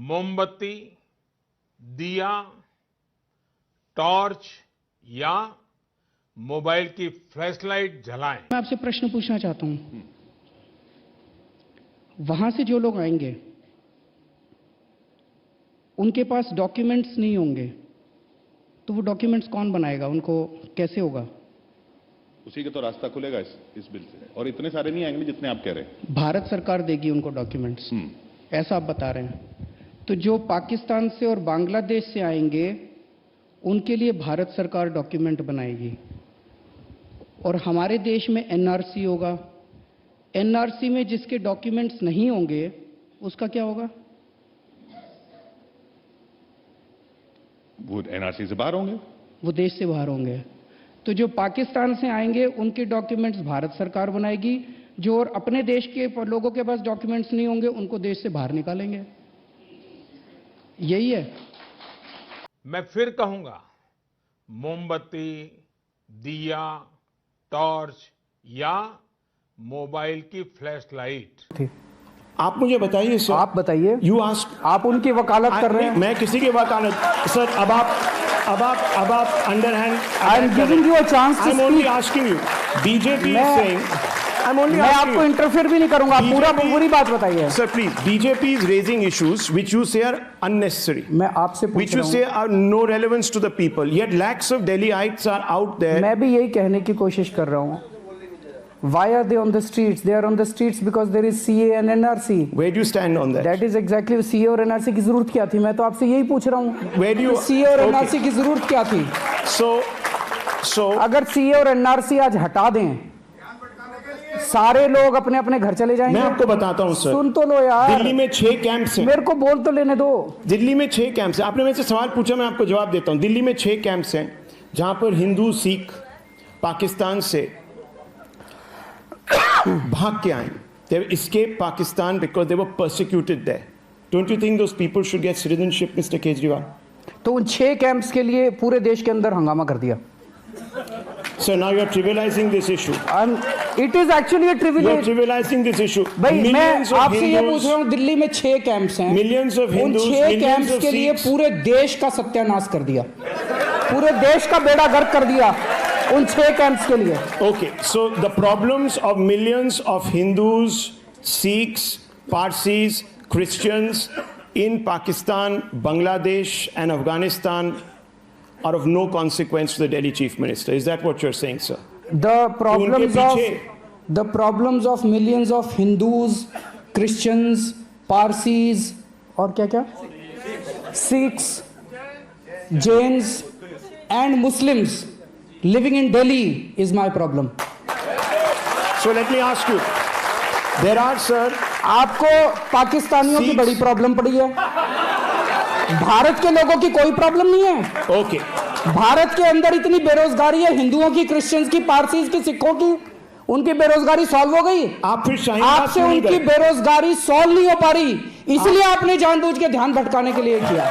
मोमबत्ती, दिया, टॉर्च या मोबाइल की फ्लैशलाइट जलाएं। मैं आपसे प्रश्न पूछना चाहता हूं, वहां से जो लोग आएंगे उनके पास डॉक्यूमेंट्स नहीं होंगे, तो वो डॉक्यूमेंट्स कौन बनाएगा? उनको कैसे होगा? उसी का तो रास्ता खुलेगा इस बिल से। और इतने सारे नहीं आएंगे जितने आप कह रहे हैं। भारत सरकार देगी उनको डॉक्यूमेंट्स, ऐसा आप बता रहे हैं। तो जो पाकिस्तान से और बांग्लादेश से आएंगे उनके लिए भारत सरकार डॉक्यूमेंट बनाएगी, और हमारे देश में एनआरसी होगा। एनआरसी में जिसके डॉक्यूमेंट्स नहीं होंगे उसका क्या होगा? वो एनआरसी से बाहर होंगे, वो देश से बाहर होंगे। तो जो पाकिस्तान से आएंगे उनके डॉक्यूमेंट्स भारत सरकार बनाएगी, जो और अपने देश के लोगों के पास डॉक्यूमेंट्स नहीं होंगे उनको देश से बाहर निकालेंगे। यही है। मैं फिर कहूंगा, मोमबत्ती, दिया, टॉर्च या मोबाइल की फ्लैशलाइट। आप मुझे बताइए सर। आप बताइए। You ask. आप उनकी वकालत कर रहे हैं। मैं किसी की वकालत सर। अब आप underhand. I am giving you a chance to speak. I am only speak. Asking you. BJP is saying. मैं आपको इंटरफेयर भी नहीं करूंगा, आप पूरी बात बताइए sir please. BJP is raising issues which you say are unnecessary, मैं आपसे पूछ व्हिच रहा यू हूं, say are no relevance to the people, yet lakhs of Delhiites are out there. मैं भी यही कहने की कोशिश कर रहा हूं। Why are they on the streets? They are on the streets because there is CA and NRC. Where do you stand on that? That is exactly CA और NRC की जरूरत क्या थी? मैं तो आपसे यही पूछ रहा हूं। Where do you CA और NRC की जरूरत क्या थी? So अगर CA और NRC आज हटा दें, सारे लोग अपने अपने घर चले जाएंगे। मैं आपको बताता हूं सर। सुन तो लो यार। दिल्ली में 6 कैंप्स हैं। मेरे को बोल तो लेने दो। दिल्ली में 6 कैंप्स हैं। आपने मेरे से सवाल पूछा, मैं आपको जवाब देता हूं। दिल्ली में 6 कैंप्स हैं जहां पर हिंदू सिख पाकिस्तान से भाग के आए। They escaped Pakistan because they were persecuted there. Don't you think those people should get citizenship, Mr. Kejriwal? तो उन 6 कैंप्स के लिए पूरे देश के अंदर हंगामा कर दिया। So now you're trivializing this issue. It is actually a You're trivial. trivializing this issue. भाई मैं Millions of आपसे ये पूछ Hindus, रहा हूँ, दिल्ली में 6 कैंप्स हैं। millions of उन Hindus, 6 millions कैंप्स of के लिए Sikhs. पूरे देश का सत्यानाश कर दिया, पूरे देश का बेड़ा गर्क कर दिया उन 6 कैंप्स के लिए। Okay, so the problems of millions of Hindus, Sikhs, Parsis, Christians in Pakistan, Bangladesh and Afghanistan are of no consequence to the Delhi Chief Minister. Is that what you're saying, sir? The problems of millions of Hindus, Christians, Parsis और क्या Sikhs, Jains and Muslims living in Delhi is my problem. So let me ask you, there are, sir, आपको पाकिस्तानियों की बड़ी problem पड़ी है, भारत के लोगों की कोई प्रॉब्लम नहीं है। okay, भारत के अंदर इतनी बेरोजगारी है, हिंदुओं की, क्रिश्चियंस की, पारसीज की, सिखों की, उनकी बेरोजगारी सॉल्व हो गई। आप फिर शाहीन आपसे उनकी बेरोजगारी सॉल्व नहीं हो पा रही, इसलिए आपने जानबूझ के ध्यान भटकाने के लिए किया।